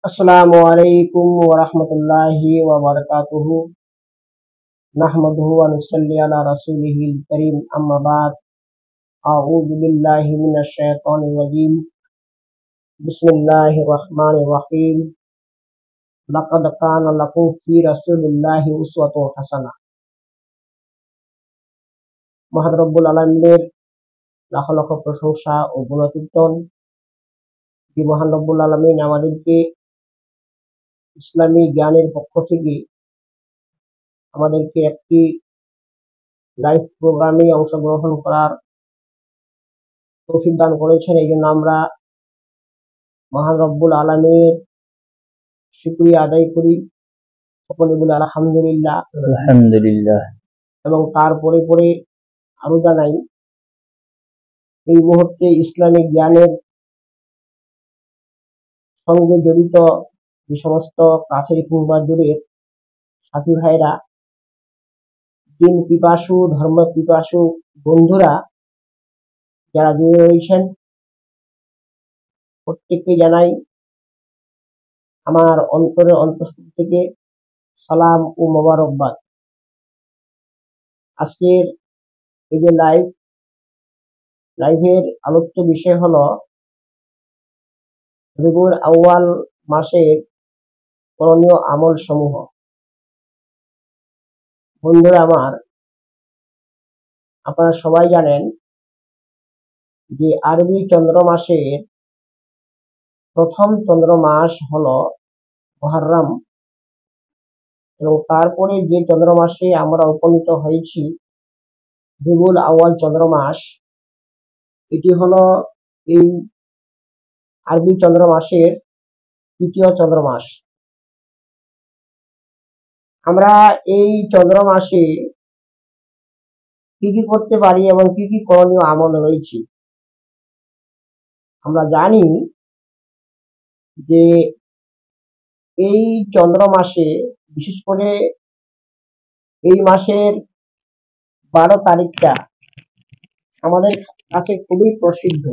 अस्सलामु अलैकुम व रहमतुल्लाहि व बरकातुहू। नहमदुहु व नुसल्ली अला रसूलिहिल करीम, अम्मा बाद। अऊज़ु बिल्लाहि मिनश शैतानिर रजीम। बिस्मिल्लाहिर रहमानिर रहीम। लक़द कान लकुम फी रसूलिल्लाहि उस्वतुन हसना। মহান রব্বুল আলামিনের লাখ লাখ প্রশংসা ও গুণকীর্তন। যে মহান রব্বুল আলামিন আমাদেরকে ইসলামী জ্ঞানের পক্ষ থেকে আমাদেরকে একটি লাইভ প্রোগ্রামে অংশগ্রহণ করার তৌফিক দান করেছেন। এই জন্য আমরা মহান রব্বুল আলামিনের শুকরিয়া আদায় করি, সকলে বলে আলহামদুলিল্লাহ। আলহামদুলিল্লাহ। এবং তারপরে পরে আরো জানাই, এই মুহূর্তে ইসলামী জ্ঞানের সঙ্গে জড়িত যে সমস্ত কাছের কিংবা দূরের সাথী ভাইরা, দিন পিপাসু, ধর্ম পিপাসু বন্ধুরা যারা জুড়ে রয়েছেন, প্রত্যেককে জানাই আমার অন্তরের অন্তঃস্থল থেকে সালাম ও মোবারকবাদ। আজকের এই যে লাইভের আলোচ্য বিষয় হলো রবিউল আউয়াল মাসের করণীয় আমল সমূহ। বন্ধুরা আমার, আপনারা সবাই জানেন যে আরবি চন্দ্র মাসের প্রথম চন্দ্র মাস হলো মুহররম, এবং তারপরে যে চন্দ্র মাসে আমরা উপনীত হয়েছি রবিউল আউয়াল চন্দ্র মাস, এটি হলো এই আরবি চন্দ্র মাসের তৃতীয় চন্দ্র মাস। আমরা এই চন্দ্র মাসে কি কি করতে পারি এবং কি কি করণীয় আমল রয়েছে। আমরা জানি যে এই চন্দ্র মাসে, বিশেষ করে এই মাসের 12 তারিখটা আমাদের কাছে খুবই প্রসিদ্ধ।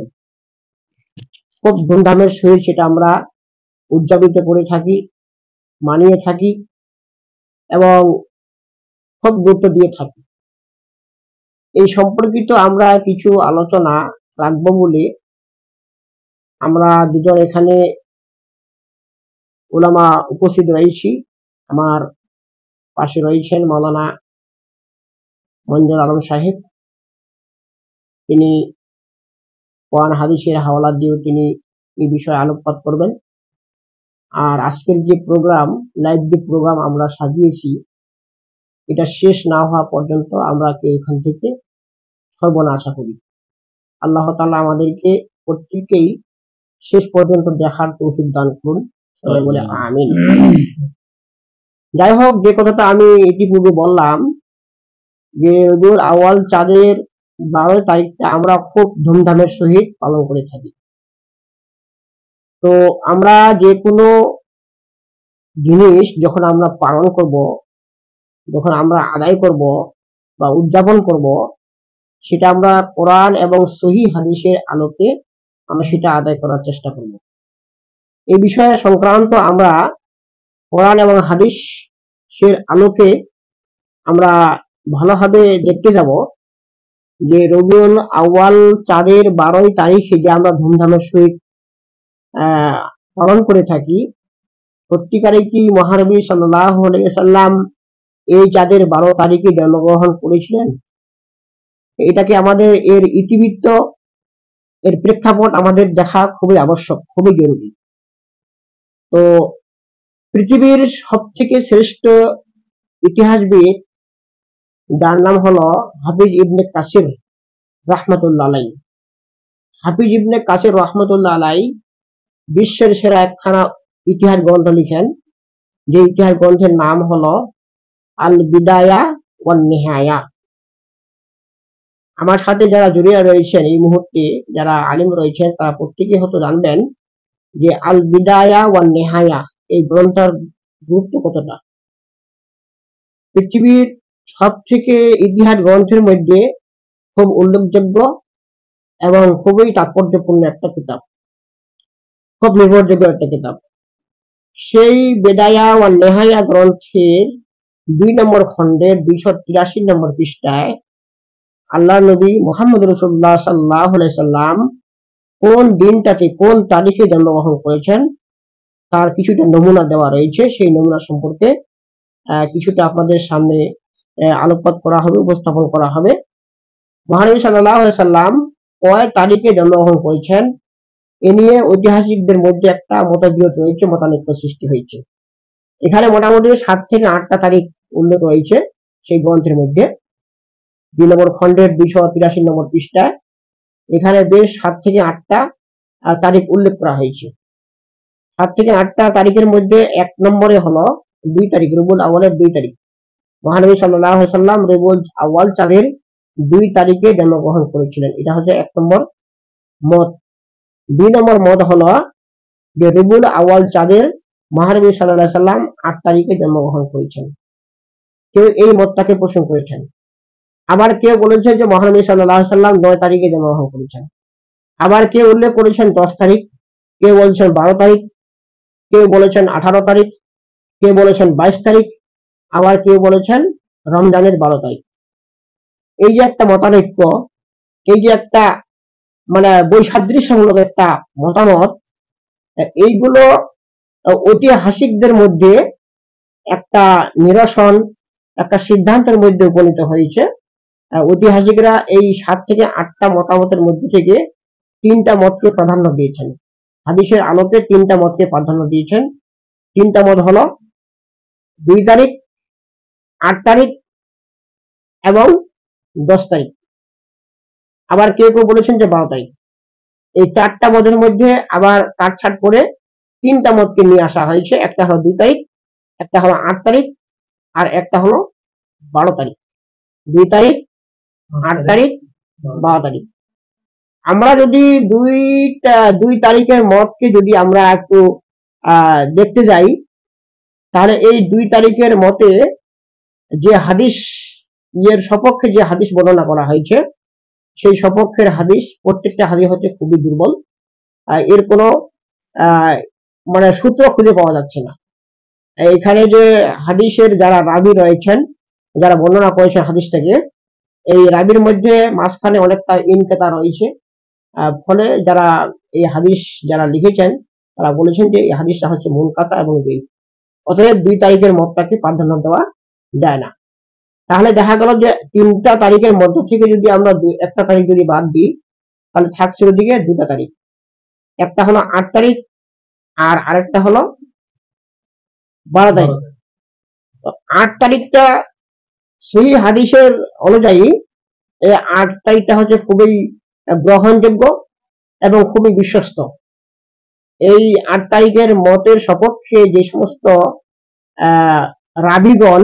খুব ধুমধামের সহিত সেটা আমরা উদযাপিত করে থাকি, মানিয়ে থাকি এবং খুব গুরুত্ব দিয়ে থাকি। এই সম্পর্কিত আমরা কিছু আলোচনা রাখবো বলে আমরা দুজন এখানে উলামা উপস্থিত রয়েছি। আমার পাশে রয়েছেন মাওলানা মঞ্জুর আলম সাহেব, তিনি কোরআন হাদিসের হাওলা দিয়ে তিনি এই বিষয়ে আলোকপাত করবেন। আর আজকের যে প্রোগ্রাম, লাইভ যে প্রোগ্রাম আমরা সাজিয়েছি, এটা শেষ না হওয়া পর্যন্ত আমরা এখান থেকে সরব না আশা করি। আল্লাহ তাআলা আমাদেরকে প্রত্যেককেই শেষ পর্যন্ত দেখার তৌফিক দান করুন, সবাই বলে আমিন। যাই হোক, যে কথাটা আমি ইতিপূর্বে বললাম যে রবিউল আউয়াল চাঁদের 12 তারিখটা আমরা খুব ধুমধামের সহিত পালন করে থাকি। তো আমরা যে কোনো জিনিস যখন আমরা পালন করব, যখন আমরা আদায় করব বা উদযাপন করব, সেটা আমরা কোরআন এবং সহিহ হাদিসের আলোকে আমরা সেটা আদায় করার চেষ্টা করব। এই বিষয়ে সংক্রান্ত আমরা কোরআন এবং হাদিসের আলোকে আমরা ভালোভাবে দেখতে যাব যে রবিউল আউয়াল চাঁদের 12 তারিখে যে আমরা ধুমধামের সহিত পালন করে থাকি, সত্যিকারেই কি মহানবী সাল্লাল্লাহু আলাইহি ওয়াসাল্লাম এই চাঁদের 12 তারিখে জন্মগ্রহণ করেছিলেন? এটাকে আমাদের এর ইতিবৃত্ত, এর প্রেক্ষাপট আমাদের দেখা খুবই আবশ্যক, খুবই জরুরি। তো পৃথিবীর সবথেকে শ্রেষ্ঠ ইতিহাসবিদ, যার নাম হলো হাফিজ ইবনে কাসির রাহমাতুল্লাহ আলাইহি। হাফিজ ইবনে কাসির রাহমাতুল্লাহ আলাইহি বিশ্বের সেরা একখানা ইতিহাস গ্রন্থ লিখেন, যে ইতিহাস গ্রন্থের নাম হলো আল বিদায়া ওয়ান নিহায়া। আমার সাথে যারা জড়িয়ে রয়েছেন এই মুহূর্তে, যারা আলিম রয়েছেন, তারা প্রত্যেকে হয়তো জানবেন যে আল বিদায়া ওয়ান নিহায়া এই গ্রন্থের গুরুত্ব কতটা। পৃথিবীর সব থেকে ইতিহাস গ্রন্থের মধ্যে খুব উল্লেখযোগ্য এবং খুবই তাৎপর্যপূর্ণ একটা কিতাব, খুব নির্ভরযোগ্য একটা কিতাব। সেই বেদায়া ও নেহায়া গ্রন্থের 2 নম্বর খণ্ডের 283 নম্বর পৃষ্ঠায় আল্লাহ নবী মুহাম্মদ রাসূলুল্লাহ সাল্লাল্লাহু আলাইহি সাল্লাম কোন দিনটাতে কোন তারিখে জন্মগ্রহণ করেছেন তার কিছুটা নমুনা দেওয়া রয়েছে। সেই নমুনা সম্পর্কে কিছুটা আপনাদের সামনে আলোকপাত করা হবে, উপস্থাপন করা হবে। মহানবী সাল্লাল্লাহু আলাইহি সাল্লাম কয় তারিখে জন্মগ্রহণ করেছেন এ নিয়ে ঐতিহাসিকদের মধ্যে একটা মতবিরোধ রয়েছে, মতানৈক্য সৃষ্টি হয়েছে। এখানে মোটামুটি 7 থেকে 8টা তারিখ উল্লেখ রয়েছে সেই গ্রন্থের মধ্যে। 2 নম্বর খণ্ডের 283 নম্বর পৃষ্ঠায় এখানে বেশ 7 থেকে 8টা তারিখ উল্লেখ করা হয়েছে। 7 থেকে 8টা তারিখের মধ্যে 1 নম্বরে হলো 2 তারিখ, রবিউল আউয়ালের 2 তারিখ। মহানবী সাল্লাল্লাহু আলাইহি সাল্লাম রবিউল আউয়াল চাঁদের 2 তারিখে জন্মগ্রহণ করেছিলেন। এটা হচ্ছে 1 নম্বর মত। 2 নম্বর মত হলো যে রবিউল আউয়াল চাঁদের মহানবী সাল্লাল্লাহু আলাইহি সাল্লাম 8 তারিখে জন্মগ্রহণ করেছেন। কেউ এই মতটাকে পোষণ করেছেন। আবার কেউ বলেছেন যে মহানবী সাল্লাল্লাহু আলাইহি সাল্লাম 9 তারিখে জন্মগ্রহণ করেছেন। আবার কেউ উল্লেখ করেছেন 10 তারিখ, কেউ বলছেন 12 তারিখ, কেউ বলেছেন 18 তারিখ, কেউ বলেছেন 22 তারিখ, আবার কেউ বলেছেন রমজানের 12 তারিখ। এই যে একটা মতানৈক্য, এই যে একটা মানে বৈসাদৃশ্যমূলক একটা মতামত, এইগুলো ঐতিহাসিকদের মধ্যে একটা নিরসন, একটা সিদ্ধান্তের মধ্যে উপনীত হয়েছে। ঐতিহাসিকরা এই 7 থেকে 8টা মতামতের মধ্যে থেকে 3টা মতকে প্রাধান্য দিয়েছেন। হাদিসের আলোকে 3টা মতকে প্রাধান্য দিয়েছেন। 3টা মত হলো 2 তারিখ, 8 তারিখ এবং 10 তারিখ। আবার কেউ কেউ বলেছেন যে 12 তারিখ। এই 4টা মতের মধ্যে আবার কাটছাট করে 3টা মতকে নিয়ে আসা হয়েছে। একটা হলো 2 তারিখ, একটা হলো 8 তারিখ, আর একটা হলো 12 তারিখ। 2 তারিখ, 8 তারিখ, 12 তারিখ। আমরা যদি 2 তারিখের মতকে যদি আমরা একটু দেখতে যাই, তাহলে এই 2 তারিখের মতে যে হাদিস এর সপক্ষে যে হাদিস বর্ণনা করা হয়েছে, সেই সপক্ষের হাদিস প্রত্যেকটা হাদিস হচ্ছে খুবই দুর্বল। এর কোনো মানে সূত্র খুঁজে পাওয়া যাচ্ছে না। এখানে যে হাদিসের যারা রাবি রয়েছেন, যারা বর্ণনা করেছে হাদিসটাকে, এই রাবির মধ্যে মাঝখানে অনেকটা ইনকেতা রয়েছে। ফলে যারা এই হাদিস যারা লিখেছেন তারা বলেছেন যে এই হাদিসটা হচ্ছে মুনকাতা এবং দঈফ। অতএব 2 তারিখের মতটাকে প্রাধান্য দেওয়া যায় না। তাহলে দেখা গেল যে 3টা তারিখের মধ্য থেকে যদি আমরা একটা তারিখ যদি বাদ দিই, তাহলে থাকছে ওদিকে 2টা তারিখ। একটা হলো 8 তারিখ আর আরেকটা হলো 12 তারিখ। 8 তারিখটা সেই হাদিসের অনুযায়ী এই 8 তারিখটা হচ্ছে খুবই গ্রহণযোগ্য এবং খুবই বিশ্বস্ত। এই 8 তারিখের মতের সপক্ষে যে সমস্ত রাবিগণ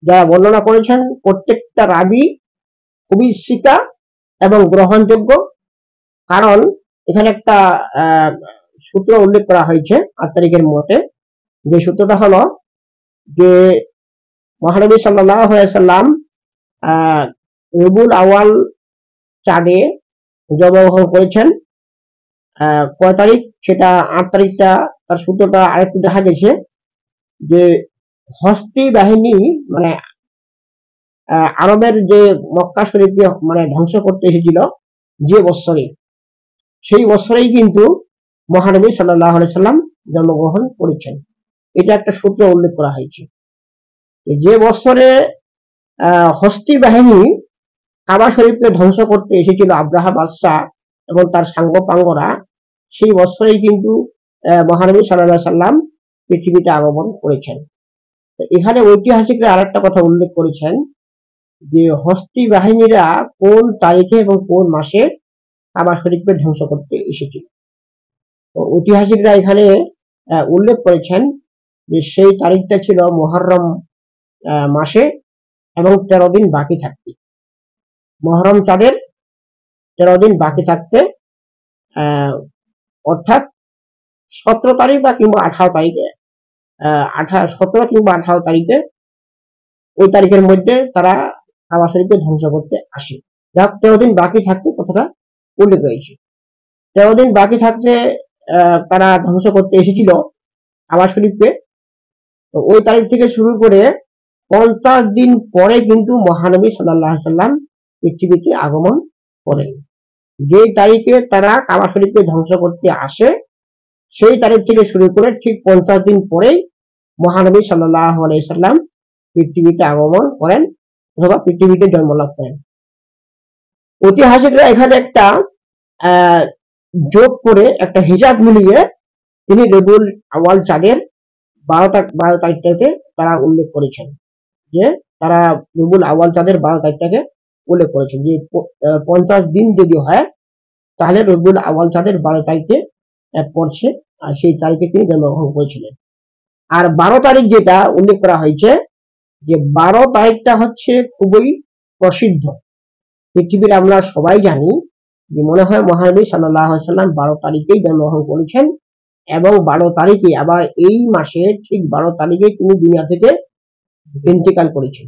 যারা বর্ণনা করেছেন, প্রত্যেকটা রাবি খুবই সিকা এবং গ্রহণযোগ্য। কারণ এখানে একটা সূত্র উল্লেখ করা হয়েছে 8 তারিখের মতে। যে সূত্রটা হলো যে মহানবী সাল্লাল্লাহু আলাইহি সাল্লাম রবিউল আউয়াল চাঁদে জন্মগ্রহণ করেছেন। কয় তারিখ, সেটা 8 তারিখটা, তার সূত্রটা আরেকটু দেখা গেছে যে হস্তি বাহিনী মানে আরবের যে মক্কা শরীফকে মানে ধ্বংস করতে এসেছিল যে বছরে, সেই বছরেই কিন্তু মহানবী সাল্লাল্লাহু আলাইহি সাল্লাম জন্মগ্রহণ করেছেন। এটা একটা সূত্র উল্লেখ করা হয়েছে। যে বছরে হস্তি বাহিনী কাবা শরীফকে ধ্বংস করতে এসেছিল আব্রাহা বাদশাহ এবং তার সাঙ্গপাঙ্গরা, সেই বছরেই কিন্তু মহানবী সাল্লাল্লাহু আলাইহি সাল্লাম পৃথিবীতে আগমন করেছেন। এখানে ঐতিহাসিকরা আরেকটা কথা উল্লেখ করেছেন যে হস্তি বাহিনীরা কোন তারিখে এবং কোন মাসে কাবা শরীফকে ধ্বংস করতে এসেছিল। তো ঐতিহাসিকরা এখানে উল্লেখ করেছেন যে সেই তারিখটা ছিল মুহররম মাসে এবং 13 দিন বাকি থাকতে, মুহররম চাঁদের 13 দিন বাকি থাকতে, অর্থাৎ 17 তারিখ বা কিংবা 18 তারিখে, 17 কিংবা 18 তারিখে, ওই তারিখের মধ্যে তারা কাবা শরীফকে ধ্বংস করতে আসে। যাক, 13 দিন বাকি থাকতে কথাটা উল্লেখ রয়েছে। 13 দিন বাকি থাকতে তারা ধ্বংস করতে এসেছিল। কাবা শরীফে। তো ওই তারিখ থেকে শুরু করে 50 দিন পরে কিন্তু মহানবী সাল্লাল্লাহু আলাইহি সাল্লাম পৃথিবীতে আগমন করেন। যে তারিখে তারা কাবা শরীফকে ধ্বংস করতে আসে, সেই তারিখ থেকে শুরু করে ঠিক 50 দিন পরেই মহানবী সাল্লাল্লাহু আলাইহি সাল্লাম পৃথিবীতে আগমন করেন অথবা পৃথিবীতে জন্মলাভ করেন। ঐতিহাসিকরা এখানে একটা আহ যোগ করে একটা হিসাব মিলিয়ে তিনি রবিউল আউয়াল চাঁদের 12 তারিখটাকে তারা উল্লেখ করেছেন, যে তারা রবিউল আউয়াল চাঁদের 12 তারিখটাকে উল্লেখ করেছেন যে 50 দিন যদি হয় তাহলে রবিউল আউয়াল চাঁদের 12 তারিখে পড়ছে, আর সেই তারিখে তিনি জন্মগ্রহণ করেছিলেন। আর 12 তারিখ যেটা উল্লেখ করা হয়েছে, যে 12 তারিখটা হচ্ছে খুবই প্রসিদ্ধ। পৃথিবীর আমরা সবাই জানি যে মনে হয় মহানবী সাল্লাল্লাহু আলাইহি সাল্লাম 12 তারিখেই জন্মগ্রহণ করেছেন, এবং 12 তারিখে আবার এই মাসের ঠিক 12 তারিখে তিনি দুনিয়া থেকে ইন্তেকাল করেছেন।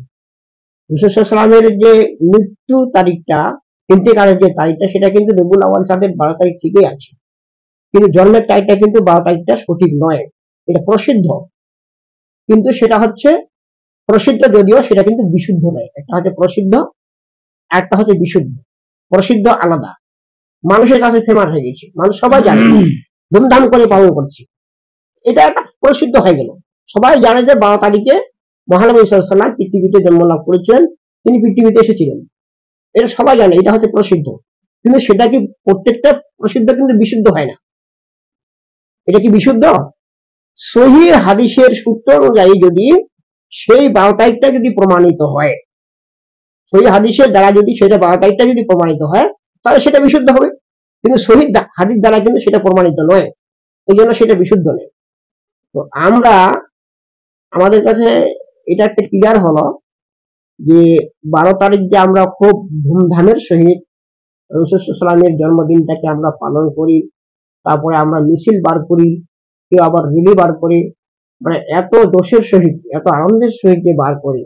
রাসূল সাল্লাল্লাহু আলাইহি সাল্লামের যে মৃত্যু তারিখটা, ইন্তেকালের যে তারিখটা, সেটা কিন্তু রবিউল আউয়াল চাঁদের 12 তারিখ থেকেই আছে, কিন্তু জন্মের তারিখটা কিন্তু 12 তারিখটা সঠিক নয়। এটা প্রসিদ্ধ, কিন্তু সেটা হচ্ছে প্রসিদ্ধ যদিও সেটা কিন্তু বিশুদ্ধ নয়। একটা হচ্ছে প্রসিদ্ধ, একটা হচ্ছে বিশুদ্ধ। প্রসিদ্ধ আলাদা, মানুষের কাছে ফেমাস হয়ে গেছে, মানুষ সবাই জানে, ধুমধাম করে পালন করছে, এটা একটা প্রসিদ্ধ হয়ে গেল। সবাই জানে যে 12 তারিখে মহানবী সাল্লাল্লাহু আলাইহি সাল্লাম পৃথিবীতে জন্মলাভ করেছিলেন, তিনি পৃথিবীতে এসেছিলেন, এটা সবাই জানে, এটা হচ্ছে প্রসিদ্ধ। কিন্তু সেটা কি প্রত্যেকটা প্রসিদ্ধ কিন্তু বিশুদ্ধ হয় না। এটা কি বিশুদ্ধ? সহিহ হাদিসের সূত্র অনুযায়ী যদি সেই 12 তারিখটা যদি প্রমাণিত হয়, সহিহ হাদিসের দ্বারা যদি সেটা 12 তারিখটা যদি প্রমাণিত হয়, তাহলে সেটা বিশুদ্ধ হবে। কিন্তু সহিহ হাদিস দ্বারা কিন্তু সেটা প্রমাণিত নয়, এই জন্য সেটা বিশুদ্ধ নয়। তো আমরা, আমাদের কাছে এটা একটা ক্লিয়ার হলো যে 12 তারিখ যে আমরা খুব ধুমধামের সহিত রাসূল সাল্লাল্লাহু আলাইহি সাল্লামের জন্মদিনটাকে আমরা পালন করি, তারপরে আমরা মিছিল বার করি, কেউ আবার রিলি বার করে, মানে এত জোশের সহিত এত আনন্দের সহিত যে বার করে,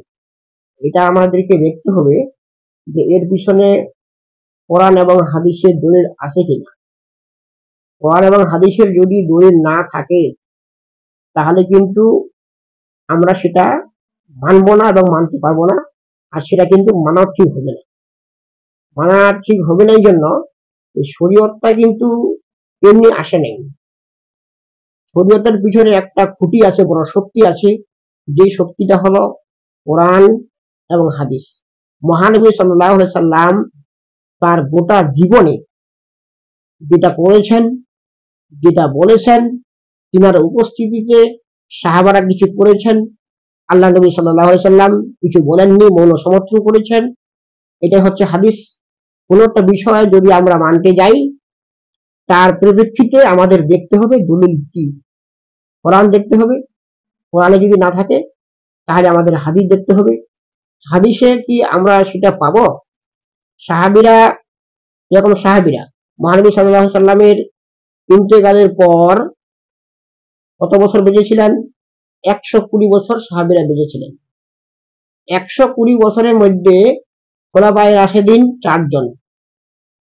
এটা আমাদেরকে দেখতে হবে যে এর পিছনে কোরআন এবং হাদিসের দলিল আছে কিনা। কোরআন এবং হাদিসের যদি দলিল না থাকে তাহলে কিন্তু আমরা সেটা মানবো না এবং মানতে পারবো না, আর সেটা কিন্তু মানা ঠিক হবে না। মানা ঠিক হবে না এই জন্য এই শরীয়তটা কিন্তু এমনি আসে নাই। শরীয়তের পিছনে একটা খুঁটি আছে, বড় শক্তি আছে, যে শক্তিটা হলো কোরআন এবং হাদিস। মহানবী সাল্লাল্লাহু আলাইহি সাল্লাম তার গোটা জীবনে যেটা করেছেন, যেটা বলেছেন, তিনার উপস্থিতিতে সাহাবারা কিছু করেছেন, আল্লাহ নবী সাল্লাল্লাহু আলাইহি সাল্লাম কিছু বলেননি, মৌন সমর্থন করেছেন, এটা হচ্ছে হাদিস। কোন একটা বিষয় যদি আমরা মানতে যাই, তার পরিপ্রেক্ষিতে আমাদের দেখতে হবে দলিল কি। কোরআন দেখতে হবে, কোরআনে যদি না থাকে তাহলে আমাদের হাদিস দেখতে হবে। হাদিসে কি আমরা সেটা পাবো? সাহাবীরা, যেরকম সাহাবীরা মহানবী সাল্লাল্লাহু আলাইহি সাল্লামের ইন্তেকালের পর কত বছর বেঁচেছিলেন? 120 বছর সাহাবীরা বেঁচেছিলেন। 120 বছরের মধ্যে খোলাফায়ে রাশেদিন 4 জন,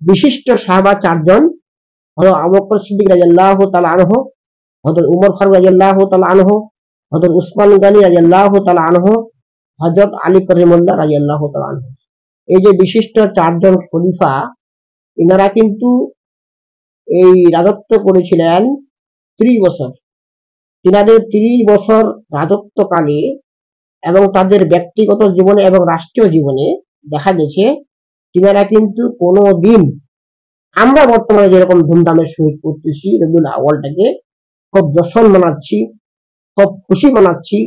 বিশিষ্ট সাহাবা 4 জন, হযরত আবু বকর সিদ্দিক রাদিয়াল্লাহু তাআলা আনহু, হযরত উমর ফারুক রাদিয়াল্লাহু তাআলা আনহু, হযরত উসমান গনি রাদিয়াল্লাহু তাআলা আনহু, হযরত আলী কাররামাল্লাহ রাদিয়াল্লাহু তাআলা আনহু। এই যে বিশিষ্ট 4 জন খলিফা, এনারা কিন্তু এই রাজত্ব করেছিলেন 30 বছর। তিনাদের 30 বছর রাজত্বকালে এবং তাদের ব্যক্তিগত জীবনে এবং রাষ্ট্রীয় জীবনে দেখা গেছে তিনারা কিন্তু কোনোদিন আমরা বর্তমানে যেরকম ধুমধামের সহিত করতেছি রবিউল আউয়ালটাকে, খুব জশ্ন মানাচ্ছি, খুব খুশি মানাচ্ছি,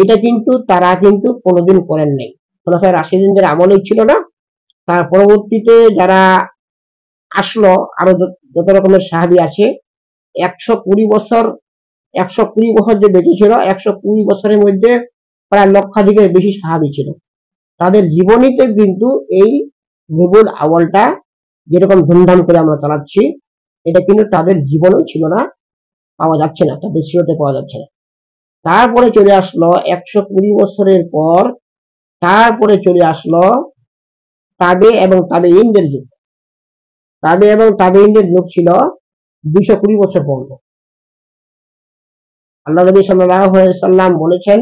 এটা কিন্তু তারা কিন্তু কোনোদিন করেন নাই। খোলাফায়ে রাশিদিনদের আমলেই ছিল না। তার পরবর্তীতে যারা আসলো, আরো যত রকমের সাহাবী আছে, 120 বছর 120 বছর যে বেঁচে ছিল, 120 বছরের মধ্যে প্রায় লক্ষাধিকের বেশি সাহাবী ছিল। তাদের জীবনীতে কিন্তু এই রবিউল আউয়ালটা যেরকম ধুমধাম করে আমরা চালাচ্ছি, এটা কিন্তু তাদের জীবনেও ছিল না, পাওয়া যাচ্ছে না, তাদের সিরতে পাওয়া যাচ্ছে না। তারপরে চলে আসলো 120 বছরের পর, তারপরে চলে আসলো তাবে এবং তাবেঈনদের যুগ। তাবে এবং তাবেঈনদের যুগ ছিল 220 বছর পর্যন্ত। আল্লাহ নবী সাল্লাল্লাহু আলাইহি সাল্লাম বলেছেন,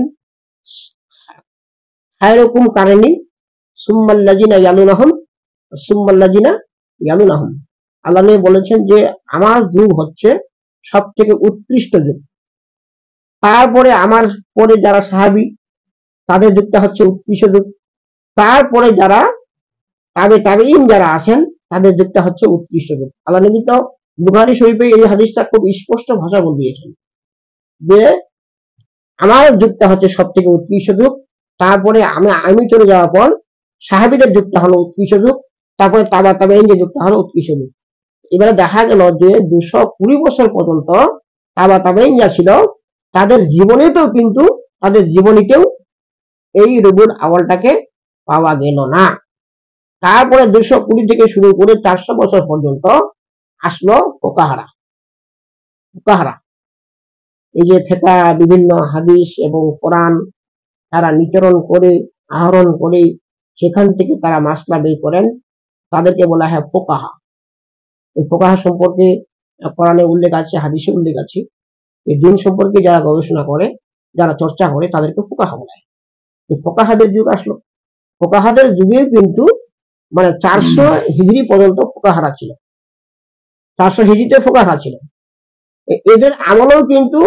খায়রুকুম কারনি সুম্মাল্লাযিনা ইয়ালুনাহুম সুম্মাল্লাযিনা ইয়ালুনাহুম। আল্লাহ নবী বলেছেন যে আমার যুগ হচ্ছে সবথেকে উৎকৃষ্ট যুগ, তারপরে আমার পরে যারা সাহাবী তাদের যুগটা হচ্ছে উৎকৃষ্ট যুগ, তারপরে যারা তাবেঈন যারা আছেন তাদের যুগটা হচ্ছে উৎকৃষ্ট যুগ। আল্লাহ নবী তো বুখারী শরীফে এই হাদিসটা খুব স্পষ্ট ভাষা বলে দিয়েছেন যে আমার যুগটা হচ্ছে সবথেকে উৎকৃষ্ট যুগ, তারপরে আমি চলে যাওয়ার পর সাহাবীদের যুগটা হলো উৎকৃষ্ট যুগ, তারপরে তাবেঈন যে যুগটা হলো উৎকৃষ্ট যুগ। এবারে দেখা গেল যে 220 বছর পর্যন্ত তাবেঈন যা ছিল তাদের জীবনীতেও এই রবিউল আউয়ালটাকে পাওয়া গেল না। তারপরে 220 থেকে শুরু করে 400 বছর পর্যন্ত আসলো ফুকাহারা। এই যে ফিকহ, বিভিন্ন হাদিস এবং কোরআন তারা আহরণ করে সেখান থেকে তারা মাসলা বের করেন, তাদেরকে বলা হয় ফুকাহা। এই ফুকাহা সম্পর্কে কোরআনে উল্লেখ আছে, হাদিসে উল্লেখ আছে। এই দিন সম্পর্কে যারা গবেষণা করে, যারা চর্চা করে, তাদেরকে ফুকাহা বলা হয়। এই ফুকাহাদের যুগ আসলো। ফুকাহাদের যুগে কিন্তু মানে 400 হিজরি পর্যন্ত ফুকাহারা ছিল, 400 হিজরিতে ফুকাহারা ছিল। এদের আমলেও কিন্তু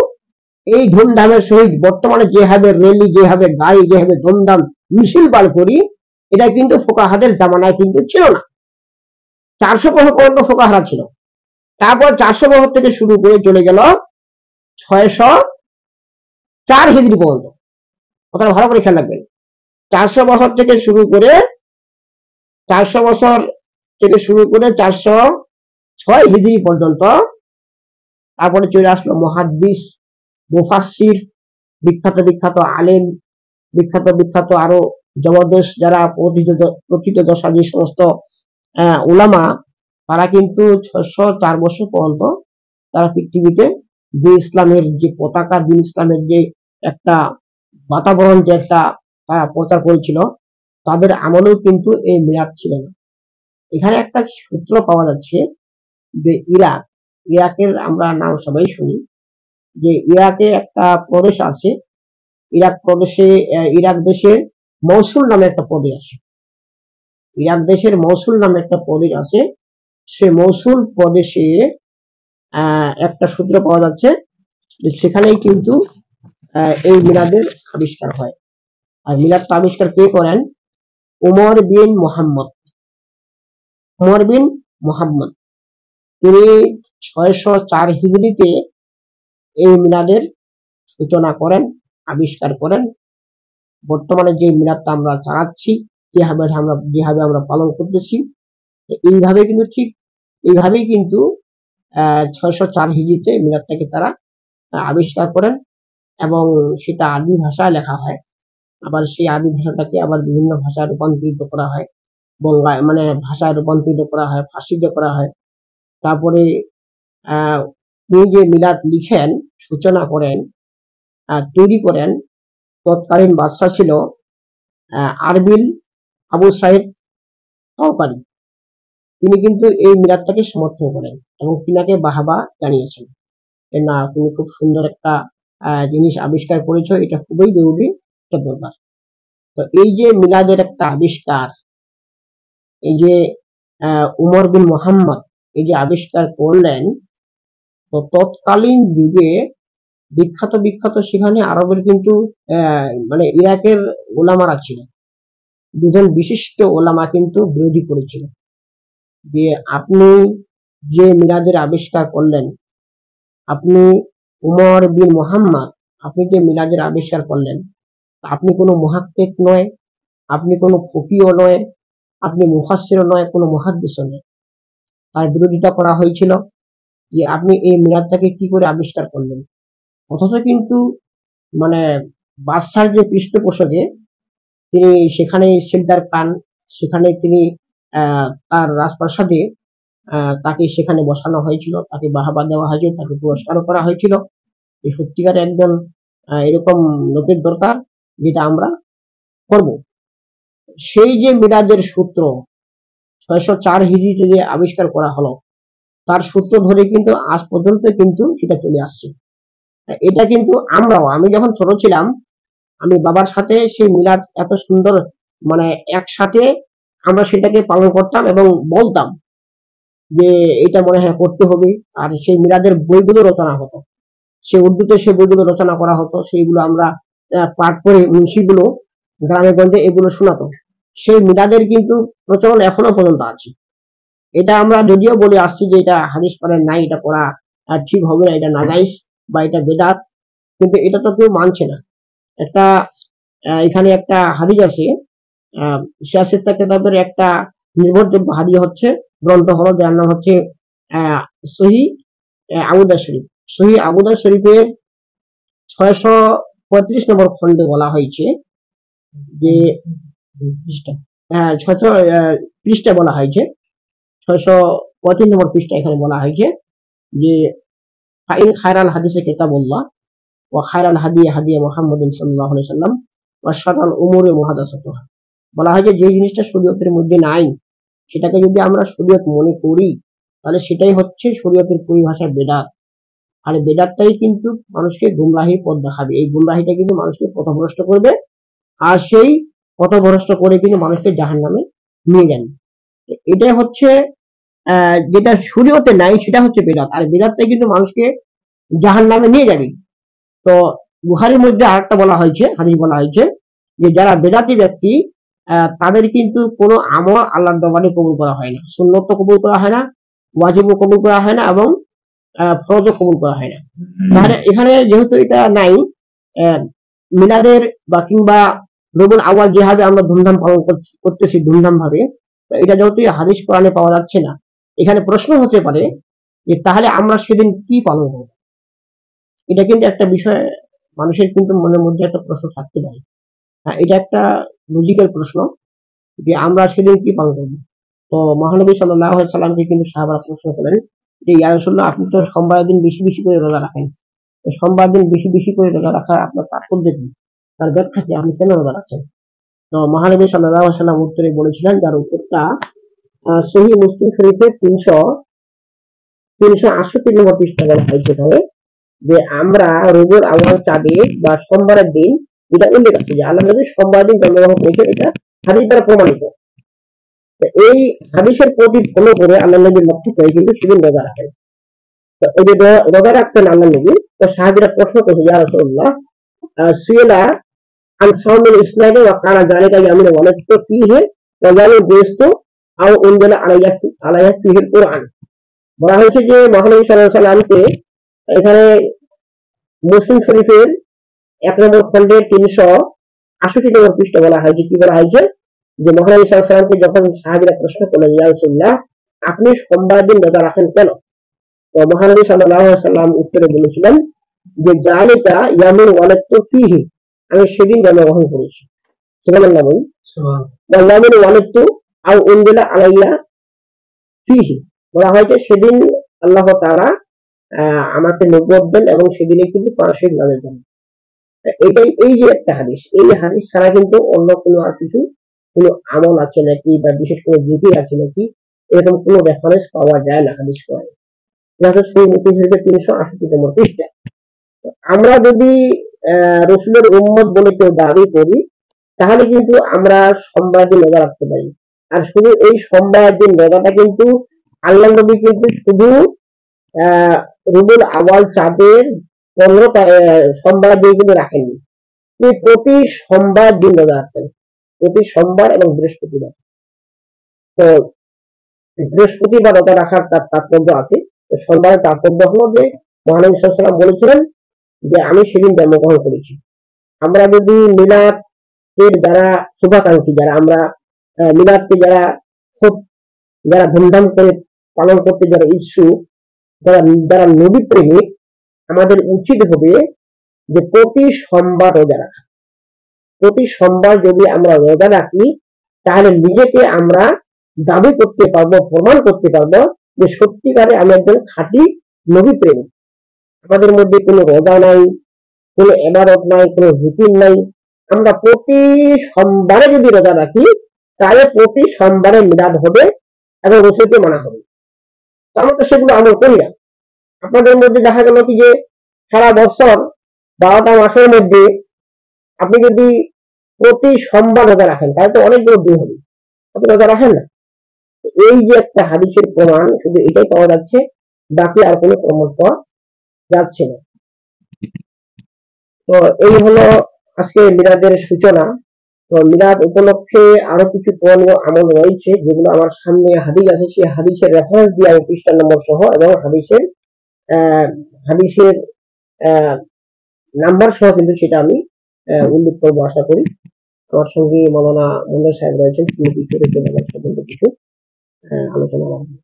এই ধুমধামের সহিত বর্তমানে যেভাবে র্যালি, যেভাবে গাই, যেভাবে ধুমধাম মিছিল বার করি, এটা কিন্তু ফুকাহাদের জামানায় কিন্তু ছিল না। 400 বছর পর্যন্ত ফুকাহারা ছিল, তারপর 400 বছর থেকে শুরু করে চলে গেল 604 হিজরি পর্যন্ত। কথাটা ভালো করে খেয়াল রাখবেন। 400 বছর থেকে শুরু করে 406 হিজরি পর্যন্ত। তারপরে চলে আসলো মুহাদ্দিস, মুফাসসির, বিখ্যাত আলেম, বিখ্যাত আরো জবরদস্ত যারা প্রথিতযশা যে সমস্ত উলামা, তারা কিন্তু 604 বছর পর্যন্ত তারা পৃথিবীতে দিন ইসলামের যে পতাকা, দিন ইসলামের যে একটা বাতাবরণ, যে একটা তারা প্রচার করেছিল, তাদের আমলেও কিন্তু এই মিলাদ ছিল না। এখানে একটা সূত্র পাওয়া যাচ্ছে যে ইরাকের আমরা নাম সবাই শুনি, যে ইরাকে একটা প্রদেশ আছে, ইরাক দেশের মৌসুল নামে একটা প্রদেশ আছে। ইরাক দেশের মৌসুল নামে একটা প্রদেশ আছে। সে মৌসুল প্রদেশে একটা সূত্র পাওয়া যাচ্ছে যে সেখানেই কিন্তু এই মিলাদের আবিষ্কার হয়। আর মিলাদটা আবিষ্কার কে করেন? উমর বিন মুহাম্মদ। তিনি 604 হিজরিতে এই মিলাদের সূচনা করেন, আবিষ্কার করেন। বর্তমানে যে মিলাদটা আমরা চালাচ্ছি, যেভাবে আমরা পালন করতেছি, এইভাবেই কিন্তু 604 হিজরিতে মিলাদটাকে তারা আবিষ্কার করেন, এবং সেটা আরবি ভাষায় লেখা হয়। আবার সেই আরবি ভাষাটাকে আবার বিভিন্ন ভাষায় রূপান্তরিত করা হয়, ভাষায় রূপান্তরিত করা হয়, ফার্সিতে করা হয়। তারপরে তিনি যে মিলাদ লিখেন, সূচনা করেন, তৈরি করেন, তৎকালীন বাদশা ছিল আরবিল আবু সাইদ তওকারি। তিনি কিন্তু এই মিলাদটাকে সমর্থন করেন এবং তিনাকে বাহবা জানিয়েছেন, না তুমি খুব সুন্দর একটা জিনিস আবিষ্কার করেছো, এটা খুবই জরুরি, এটা দরকার। তো এই যে মিলাদের একটা আবিষ্কার, এই যে উমর বিন মুহাম্মদ এই যে আবিষ্কার করলেন, তো তৎকালীন যুগে বিখ্যাত সেখানে আরবের কিন্তু ইরাকের ওলামারা ছিল, দুজন বিশিষ্ট ওলামা কিন্তু বিরোধী করেছিল যে আপনি যে মিলাদের আবিষ্কার করলেন, আপনি উমর বিন মুহাম্মদ, আপনি যে মিলাদের আবিষ্কার করলেন, আপনি কোনো মুহাক্কিক নয়, আপনি কোনো ফকিও নয়, আপনি মুফাসসিরও নয়, কোনো মুহাদ্দিসও নয়। তার বিরোধিতা করা হয়েছিল যে আপনি এই মিলাদটাকে কি করে আবিষ্কার করলেন। অথচ কিন্তু বাদশার যে পৃষ্ঠপোষকে তিনি সেখানে সিলদার পান, সেখানে তিনি তার রাজপ্রাসাদে তাকে সেখানে বসানো হয়েছিল, তাকে বাহবা দেওয়া হয়েছিল, তাকে পুরস্কারও করা হয়েছিল। এই সত্যিকারে একজন এরকম লোকের দরকার যেটা আমরা করব। সেই যে মিলাদের সূত্র 604 হিজরিতে যে আবিষ্কার করা হলো, তার সূত্র ধরে কিন্তু আজ পর্যন্ত কিন্তু সেটা চলে আসছে। এটা কিন্তু আমি যখন ছোট ছিলাম, আমি বাবার সাথে সেই মিলাদ এত সুন্দর, মানে একসাথে আমরা সেটাকে পালন করতাম এবং বলতাম যে এটা মনে হয় করতে হবে। আর সেই মিলাদের বইগুলো রচনা হতো, সে উর্দুতে সেই বইগুলো রচনা করা হতো, সেইগুলো আমরা পাঠ করে মুন্সিগুলো গ্রামে গঞ্জে এগুলো শোনাতো। সেই মিলাদের কিন্তু প্রচলন এখনো পর্যন্ত আছে। এটা আমরা যদিও বলে আসছি যে এটা হাদিস পড়ে নাই, এটা করা ঠিক হবে না, এটা নাজাইজ বা এটা বেদাত, কিন্তু এটা তো কেউ মানছে না। একটা এখানে একটা হাদিস আছে, সিয়াসিত্তা কিতাবের একটা নির্ভরযোগ্য হাদিস হচ্ছে, গ্রন্থ হলো যার নাম হচ্ছে আহ সহি আবুদা শরীফ। সহি আবুদা শরীফের 635 নম্বর খণ্ডে বলা হয়েছে যে, ছয়শ পৃষ্ঠা বলা হয়েছে, 635 নম্বর পৃষ্ঠা এখানে বলা হয়েছে যে ফাইন খায়রাল হাদিসে কিতাবুল্লাহ ওয়া খায়রাল হাদি হাদি মুহাম্মাদিন সাল্লাল্লাহু আলাইহি সাল্লাম ওয়া শাররাল উমুরি মুহাদাসাতুহা। বলা হয় যে যে জিনিসটা শরীয়তের মধ্যে নাই সেটাকে যদি আমরা শরীয়ত মনে করি তাহলে সেটাই হচ্ছে শরীয়তের পরিভাষায় বেদাত। আর বেদাতটাই কিন্তু মানুষকে গুমরাহির পথ দেখাবে, এই গুমরাহিটা কিন্তু মানুষকে পথভ্রষ্ট করবে, আর সেই পথভ্রষ্ট করে কিন্তু মানুষকে জাহান্নামে নিয়ে যাবে। এটাই হচ্ছে যেটা শরীয়তে নাই সেটা হচ্ছে বেদাত, আর বেদাতটাই কিন্তু মানুষকে জাহান্নামে নিয়ে যাবে। তো বুখারীর মধ্যে আরেকটা বলা হয়েছে, হাদিস বলা হয়েছে যে যারা বেদাতি ব্যক্তি তাদের কিন্তু কোনো আমল আল্লাহর দরবারে কবুল করা হয় না, সুন্নত কবুল করা হয় না, ওয়াজিবও কবুল করা হয় না, এবং ফরজও কবুল করা হয় না। তাহলে এখানে যেহেতু এটা নাই, মিলাদের বা কিংবা রবিউল আউয়াল যেভাবে আমরা ধুমধাম পালন করতেছি ধুমধাম ভাবে, তো এটা যেহেতু হাদিস কোরআনে পাওয়া যাচ্ছে না, এখানে প্রশ্ন হতে পারে যে তাহলে আমরা সেদিন কি পালন করব। এটা কিন্তু একটা বিষয়, মানুষের কিন্তু মনের মধ্যে একটা প্রশ্ন থাকতে পারে। হ্যাঁ, এটা একটা লজিক্যাল প্রশ্ন যে আমরা সেদিন কি পালন করবো। তো মহানবী সাল্লাল্লাহু আলাইহি সাল্লামকে কিন্তু সাহাবারা প্রশ্ন করেন যে ইয়া রাসূলুল্লাহ, আপনি তো সোমবারের দিন বেশি বেশি করে রোজা রাখেন, তো সোমবার দিন বেশি বেশি করে রোজা রাখার আপনার তাৎপর্য কি, তার ব্যাখ্যা কি, আপনি কেন রোজা রাখছেন? তো মহানবী সাল্লাল্লাহু আলাইহি সাল্লাম উত্তরে বলেছিলেন, যার উত্তরটা সহিহ মুসলিম শরীফের 368 নম্বর পৃষ্ঠা বলা হয়েছে এখানে, যে আমরা রবিউল আউয়াল চাঁদে বা সোমবারের দিন, এটা উল্লেখ আছে যে আল্লাহ নবী সোমবার দিন জন্মগ্রহণ করেছেন, এটা হাদিস দ্বারা প্রমাণিত। এই হাদিসের প্রতি ফলো করে আল্লাহ নবী লক্ষ্য করে কিন্তু সেদিন রোজা রাখেন। তো এই যে রোজা রাখতেন আল্লাহ নবী, তো সাহাবীরা প্রশ্ন করেছে ইয়া রাসূলুল্লাহ, সুইলা আন সাওমিল ইসলামি ওয়া কানা যালিকা ইয়ামিন ওয়ালাদতু ফীহি ওয়া জালু বিস্তু আও উনজিলা আলাইয়া ফীহিল কুরআন। বলা হয়েছে যে মহানবী সাল্লাল্লাহু আলাইহি সাল্লামকে এখানে মুসলিম শরীফের 1 নম্বর খণ্ডে 368 নম্বর পৃষ্ঠা বলা হয়েছে, কি বলা হয়েছে যে মহানবী সাল্লাল্লাহু আলাইহি সাল্লামকে যখন সাহাবীরা প্রশ্ন করলেন ইয়া রাসূলুল্লাহ, আপনি সোমবার দিন রোজা রাখেন কেন? তো মহানবী সাল্লাল্লাহু আলাইহি সাল্লাম উত্তরে বলেছিলেন যে যালিকা ইয়ামিন ওয়ালাদতু ফীহি, আমি সেদিন জন্মগ্রহণ করেছি। সুবহানাল্লাহ বলি, সুবহানাল্লাহ। ইয়ামিন ওয়ালাদতু আও উনজিলা আলাইয়া ফীহি, বলা হয়েছে সেদিন আল্লাহ তাআলা আমাকে নবুয়ত দেন এবং সেদিনে কিন্তু কোরআন শরীফ নাযিল করেন। এটাই এই যে একটা হাদিস, এই হাদিস ছাড়া কিন্তু অন্য কোনো আর কিছু কোনো আমল আছে নাকি বা বিশেষ কোনো জিকির আছে নাকি, এরকম কোনো রেফারেন্স পাওয়া যায় না হাদিস কোরআনে। এটা হচ্ছে সহিহ মুসলিম শরীফের 368 নম্বর পৃষ্ঠা। আমরা যদি রাসূলের উম্মত বলে কেউ দাবি করি তাহলে কিন্তু আমরা সোমবার দিন রোজা রাখতে পারি। আর শুধু এই সোমবার দিন রোজাটা কিন্তু আল্লাহ নবী কিন্তু শুধু রবিউল আউয়াল চাঁদের 15 সোমবার দিন কিন্তু রাখেননি, তিনি প্রতি সোমবার দিন রোজা রাখতেন, প্রতি সোমবার এবং বৃহস্পতিবার। তো বৃহস্পতিবার রোজা রাখার তার তাৎপর্য আছে। তো সোমবারের তাৎপর্য হলো যে মহানবী সাল্লাল্লাহু আলাইহি ওয়াসাল্লাম বলেছিলেন যে আমি সেদিন জন্মগ্রহণ করেছি। আমরা যদি মিলাদ এর যারা শুভাকাঙ্ক্ষী, যারা আমরা মিলাদকে খুব যারা ধুমধাম করে পালন করতে যারা ইচ্ছুক, যারা যারা নবী প্রেমিক, আমাদের উচিত হবে যে প্রতি সোমবার রোজা রাখা। প্রতি সোমবার যদি আমরা রোজা রাখি তাহলে নিজেকে আমরা দাবি করতে পারবো, প্রমাণ করতে পারবো যে সত্যিকারে আমি একজন খাঁটি নবী প্রেমিক। আমাদের মধ্যে কোনো রোজা নাই, কোনো ইবাদত নাই, কোনো জিকির নাই। আমরা প্রতি সোমবারে যদি রোজা রাখি তাহলে প্রতি সোমবারে মিলাদ হবে এবং রাসূলকে মানা হবে। আমরা তো সেগুলো আমল করি না। আপনাদের মধ্যে দেখা গেল কি যে সারা বছর 12টা মাসের মধ্যে আপনি যদি প্রতি সোমবার রোজা রাখেন তাহলে তো অনেকগুলো দিন হবে, আপনি রোজা রাখেন না। এই যে একটা হাদিসের প্রমাণ, শুধু এটাই পাওয়া যাচ্ছে, বাকি আর কোনো প্রমাণ পাওয়া যাচ্ছে না। তো এই হলো আজকে মিলাদের সূচনা। তো মিলাদ উপলক্ষে আরো কিছু করণীয় আমল রয়েছে, যেগুলো আমার সামনে হাদিস আছে, সেই হাদিসের রেফারেন্স দিয়ে আমি পৃষ্ঠা নম্বর সহ এবং আহ, হাদিসের নাম্বার সহ কিন্তু সেটা আমি উল্লেখ করবো আশা করি। আমার সঙ্গে মৌলানা মুন্না সাহেব রয়েছেন, তিনি কিছু সম্বন্ধে কিছু আলোচনা রাখবেন।